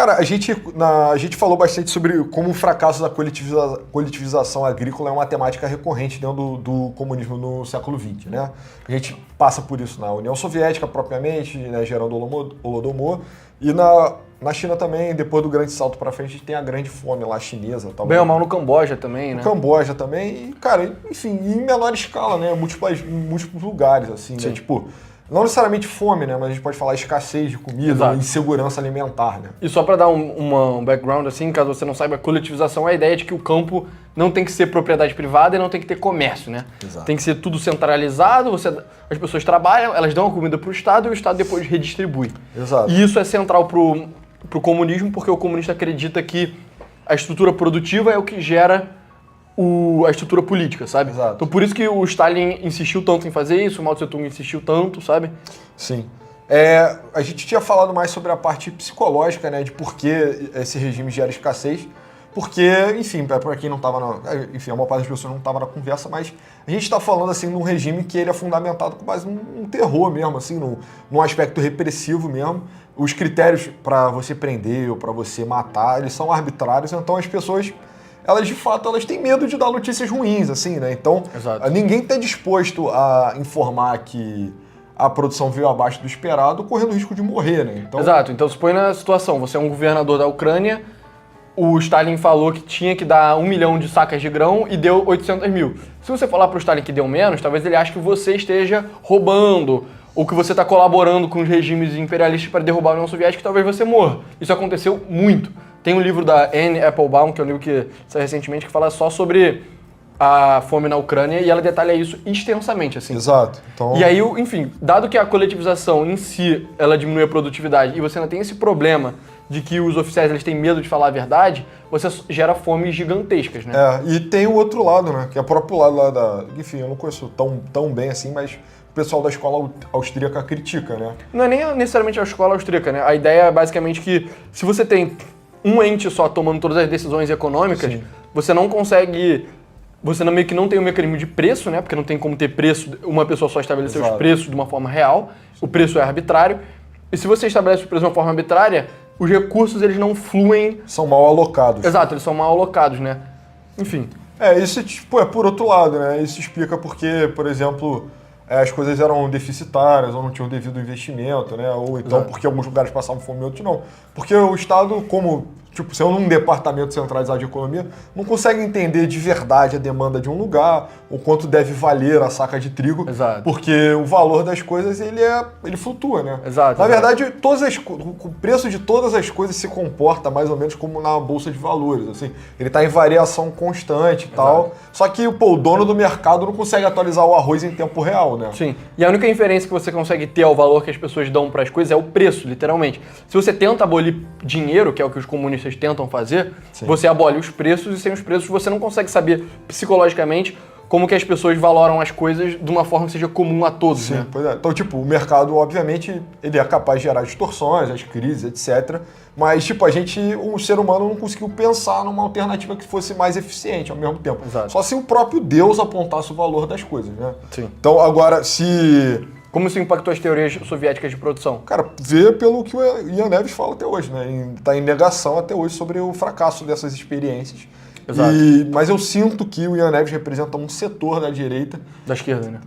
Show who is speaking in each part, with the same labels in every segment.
Speaker 1: Cara, a gente falou bastante sobre como o fracasso da coletivização agrícola é uma temática recorrente dentro do comunismo no século XX, né? A gente passa por isso na União Soviética propriamente, né, gerando Holodomor, e na China também, depois do grande salto para frente, a gente tem a grande fome lá chinesa. Tal,
Speaker 2: bem ou mal no Camboja também, né?
Speaker 1: No Camboja também, e, cara, enfim, em menor escala, né? Em múltiplos lugares, assim, né? Tipo, não necessariamente fome, né? Mas a gente pode falar escassez de comida, ou insegurança alimentar, né?
Speaker 2: E só para dar um background, assim, caso você não saiba, a coletivização é a ideia de que o campo não tem que ser propriedade privada e não tem que ter comércio, né?
Speaker 1: Exato.
Speaker 2: Tem que ser tudo centralizado, as pessoas trabalham, elas dão a comida pro Estado e o Estado depois redistribui.
Speaker 1: Exato.
Speaker 2: E isso é central pro comunismo, porque o comunista acredita que a estrutura produtiva é o que gera a estrutura política, sabe?
Speaker 1: Exato.
Speaker 2: Então por isso que o Stalin insistiu tanto em fazer isso, o Mao Tse-tung insistiu tanto, sabe?
Speaker 1: Sim. A gente tinha falado mais sobre a parte psicológica, né, de por que esse regime gera escassez, porque, enfim, para quem não estava enfim, a maior parte das pessoas não estava na conversa, mas a gente está falando, assim, de um regime que ele é fundamentado com base num terror mesmo, assim, num aspecto repressivo mesmo. Os critérios para você prender ou para você matar, eles são arbitrários, então as pessoas, elas de fato, elas têm medo de dar notícias ruins, assim, né? Então,
Speaker 2: Exato.
Speaker 1: ninguém está disposto a informar que a produção veio abaixo do esperado, correndo o risco de morrer, né? Então,
Speaker 2: Exato. Então se põe na situação, você é um governador da Ucrânia, o Stalin falou que tinha que dar 1 milhão de sacas de grão e deu 800 mil. Se você falar pro Stalin que deu menos, talvez ele ache que você esteja roubando, ou que você está colaborando com os regimes imperialistas para derrubar a União Soviética e talvez você morra. Isso aconteceu muito. Tem um livro da Anne Applebaum, que é um livro que saiu recentemente, que fala só sobre a fome na Ucrânia e ela detalha isso extensamente, assim.
Speaker 1: Exato. Então,
Speaker 2: E aí, enfim, dado que a coletivização em si, ela diminui a produtividade e você não tem esse problema de que os oficiais eles têm medo de falar a verdade, você gera fomes gigantescas, né?
Speaker 1: e tem o outro lado, né? Que é o próprio lado lá da... Enfim, eu não conheço tão bem assim, mas o pessoal da escola austríaca critica, né?
Speaker 2: Não é nem necessariamente a escola austríaca, né? A ideia é basicamente que se você tem um ente só tomando todas as decisões econômicas,
Speaker 1: Sim.
Speaker 2: você não consegue... Você meio que não tem um mecanismo de preço, né? Porque não tem como ter preço, uma pessoa só estabelecer
Speaker 1: Exato.
Speaker 2: os preços de uma forma real. O preço é arbitrário. E se você estabelece o preço de uma forma arbitrária, os recursos eles não fluem...
Speaker 1: São mal alocados.
Speaker 2: Exato, eles são mal alocados, né? Enfim.
Speaker 1: Isso tipo, é por outro lado, né? Isso explica porque, por exemplo, as coisas eram deficitárias ou não tinham devido investimento, né? Ou então
Speaker 2: Exato.
Speaker 1: porque alguns lugares passavam fome e outros não. Porque o Estado, como, tipo, sendo um departamento centralizado de economia, não consegue entender de verdade a demanda de um lugar, o quanto deve valer a saca de trigo,
Speaker 2: Exato.
Speaker 1: porque o valor das coisas, ele flutua, né?
Speaker 2: Exato,
Speaker 1: Na
Speaker 2: exato.
Speaker 1: verdade, o preço de todas as coisas se comporta mais ou menos como na bolsa de valores, assim. Ele está em variação constante e tal. Só que, o dono do mercado não consegue atualizar o arroz em tempo real, né?
Speaker 2: Sim. E a única inferência que você consegue ter ao valor que as pessoas dão para as coisas é o preço, literalmente. Se você tenta abolir dinheiro, que é o que os comunistas tentam fazer,
Speaker 1: Sim.
Speaker 2: você abole os preços e sem os preços você não consegue saber psicologicamente como que as pessoas valoram as coisas de uma forma que seja comum a todos, né?
Speaker 1: Pois é. Então, tipo, o mercado, obviamente, ele é capaz de gerar distorções, as crises, etc. Mas, tipo, o ser humano não conseguiu pensar numa alternativa que fosse mais eficiente ao mesmo tempo.
Speaker 2: Exato.
Speaker 1: Só se o próprio Deus apontasse o valor das coisas, né?
Speaker 2: Sim.
Speaker 1: Então, agora, se...
Speaker 2: Como isso impactou as teorias soviéticas de produção?
Speaker 1: Cara, vê pelo que o Ian Neves fala até hoje, né? Tá em negação até hoje sobre o fracasso dessas experiências.
Speaker 2: Exato.
Speaker 1: Mas eu sinto que o Ian Neves representa um setor da direita,
Speaker 2: Da esquerda, né?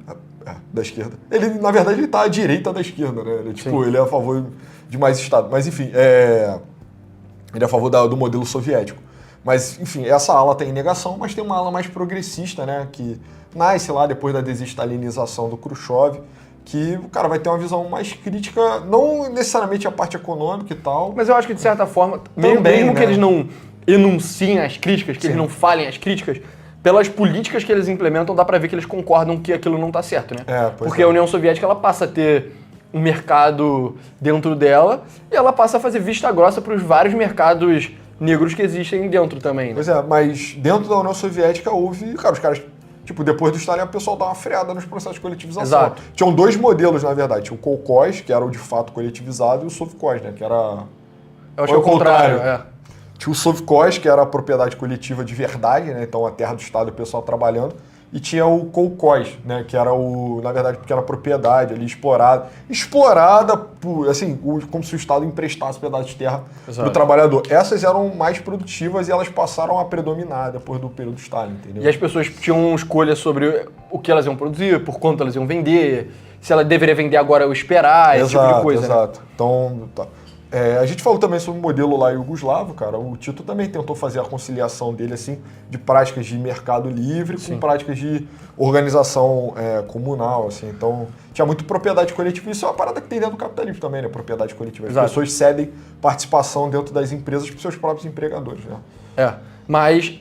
Speaker 1: da esquerda. Ele, na verdade, ele tá à direita da esquerda, né? Ele é a favor de mais Estado. Mas, enfim, ele é a favor do modelo soviético. Mas, enfim, essa ala tá em negação, mas tem uma ala mais progressista, né? Que nasce lá depois da desestalinização do Khrushchev, que o cara vai ter uma visão mais crítica, não necessariamente a parte econômica e tal.
Speaker 2: Mas eu acho que, de certa forma,
Speaker 1: Também,
Speaker 2: mesmo que
Speaker 1: né?
Speaker 2: eles não enunciem as críticas, que eles não falem as críticas, pelas políticas que eles implementam, dá pra ver que eles concordam que aquilo não tá certo, né?
Speaker 1: Pois
Speaker 2: Porque
Speaker 1: é.
Speaker 2: a União Soviética, ela passa a ter um mercado dentro dela e ela passa a fazer vista grossa pros vários mercados negros que existem dentro também, né?
Speaker 1: Pois é, mas dentro da União Soviética houve, cara, os caras, tipo, depois do Stalin, o pessoal dá uma freada nos processos de coletivização.
Speaker 2: Exato.
Speaker 1: Tinham dois modelos, na verdade. Tinha o Kolkhoz, que era o de fato coletivizado, e o Sovkhoz, né, que era...
Speaker 2: Eu acho que é o contrário,
Speaker 1: Tinha o Sovkhoz, que era a propriedade coletiva de verdade, né, então a terra do Estado e o pessoal trabalhando. e tinha o kolkhoz, né, que era na verdade, pequena propriedade ali explorada por, assim, como se o Estado emprestasse pedaços de terra para o trabalhador. Essas eram mais produtivas e elas passaram a predominar depois do período Stalin, entendeu?
Speaker 2: E as pessoas tinham escolha sobre o que elas iam produzir, por quanto elas iam vender, se ela deveria vender agora ou esperar, esse tipo de coisa.
Speaker 1: Exato. Então, tá. A gente falou também sobre o modelo lá iugoslavo, cara. O Tito também tentou fazer a conciliação dele, assim, de práticas de mercado livre com práticas de organização comunal, assim. Então, tinha muito propriedade coletiva. Isso é uma parada que tem dentro do capitalismo também, né? Propriedade coletiva. As pessoas cedem participação dentro das empresas para os seus próprios empregadores, né?
Speaker 2: Mas,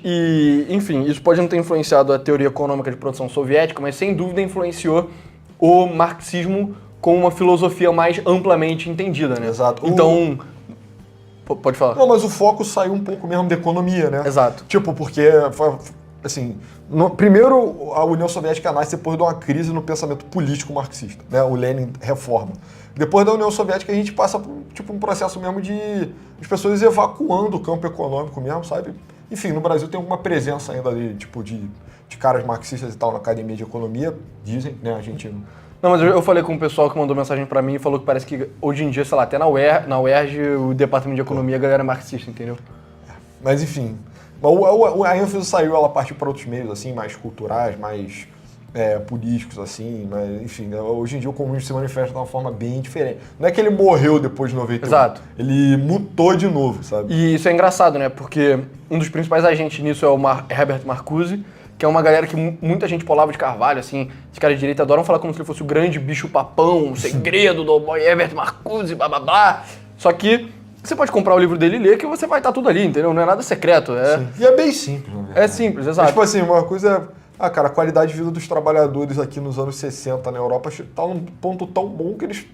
Speaker 2: enfim, isso pode não ter influenciado a teoria econômica de produção soviética, mas sem dúvida influenciou o marxismo com uma filosofia mais amplamente entendida, né?
Speaker 1: Exato.
Speaker 2: Então, pode falar.
Speaker 1: Não, mas o foco saiu um pouco mesmo da economia, né?
Speaker 2: Exato.
Speaker 1: Tipo, porque, assim, primeiro a União Soviética nasce depois de uma crise no pensamento político marxista, né? O Lenin reforma. Depois da União Soviética a gente passa por, tipo, um processo mesmo de as pessoas evacuando o campo econômico mesmo, sabe? Enfim, no Brasil tem alguma presença ainda ali, tipo, de caras marxistas e tal na academia de economia, dizem, né? A gente
Speaker 2: Não, mas eu falei com um pessoal que mandou mensagem pra mim e falou que parece que hoje em dia, sei lá, até na UERJ, o departamento de economia, a galera é marxista, entendeu?
Speaker 1: Mas enfim, a ênfase saiu, ela partiu para outros meios, assim, mais culturais, mais políticos, assim, mas enfim, hoje em dia o comunismo se manifesta de uma forma bem diferente. Não é que ele morreu depois de 91.
Speaker 2: Exato.
Speaker 1: Ele mutou de novo, sabe?
Speaker 2: E isso é engraçado, né? Porque um dos principais agentes nisso é o Herbert Marcuse, que é uma galera que muita gente, Olavo de Carvalho, assim, os caras de direita adoram falar como se ele fosse o grande bicho-papão, o segredo do Herbert Marcuse, blá blá blá. Só que você pode comprar o livro dele e ler que você vai estar tudo ali, entendeu? Não é nada secreto.
Speaker 1: Sim. E é bem simples, na verdade.
Speaker 2: É simples, exato.
Speaker 1: É, tipo assim, uma coisa... cara, a qualidade de vida dos trabalhadores aqui nos anos 60 na Europa tá num ponto tão bom que eles...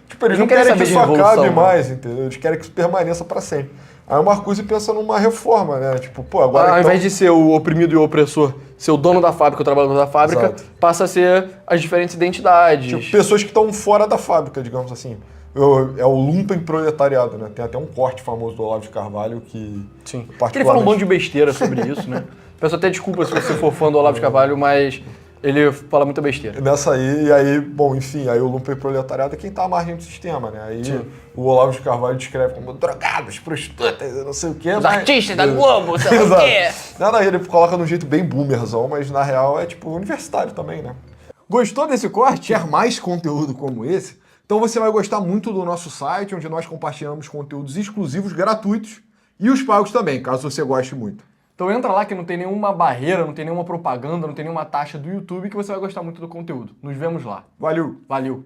Speaker 1: Tipo, eles não querem que isso acabe mais, entendeu? Eles querem que isso permaneça para sempre. Aí o Marcuse pensa numa reforma, né? Tipo, pô, agora...
Speaker 2: Ao invés de ser o oprimido e o opressor, ser o dono da fábrica, o trabalhador da fábrica,
Speaker 1: Exato.
Speaker 2: Passa a ser as diferentes identidades.
Speaker 1: Tipo, pessoas que estão fora da fábrica, digamos assim. É o lumpen proletariado, né? Tem até um corte famoso do Olavo de Carvalho que...
Speaker 2: Sim. Ele fala um monte de besteira sobre isso, né? Peço até desculpa se você for fã do Olavo de Carvalho, mas ele fala muita besteira.
Speaker 1: Nessa aí, e aí, bom, enfim, aí o lumpen proletariado é quem tá à margem do sistema, né? Aí o Olavo de Carvalho descreve como drogados, prostitutas, não sei o quê.
Speaker 2: Os artistas da Globo, sei lá o quê.
Speaker 1: Nada, ele coloca de um jeito bem boomerzão, mas na real é tipo universitário também, né? Gostou desse corte? Quer mais conteúdo como esse? Então você vai gostar muito do nosso site, onde nós compartilhamos conteúdos exclusivos, gratuitos, e os pagos também, caso você goste muito.
Speaker 2: Então entra lá que não tem nenhuma barreira, não tem nenhuma propaganda, não tem nenhuma taxa do YouTube que você vai gostar muito do conteúdo. Nos vemos lá.
Speaker 1: Valeu!
Speaker 2: Valeu!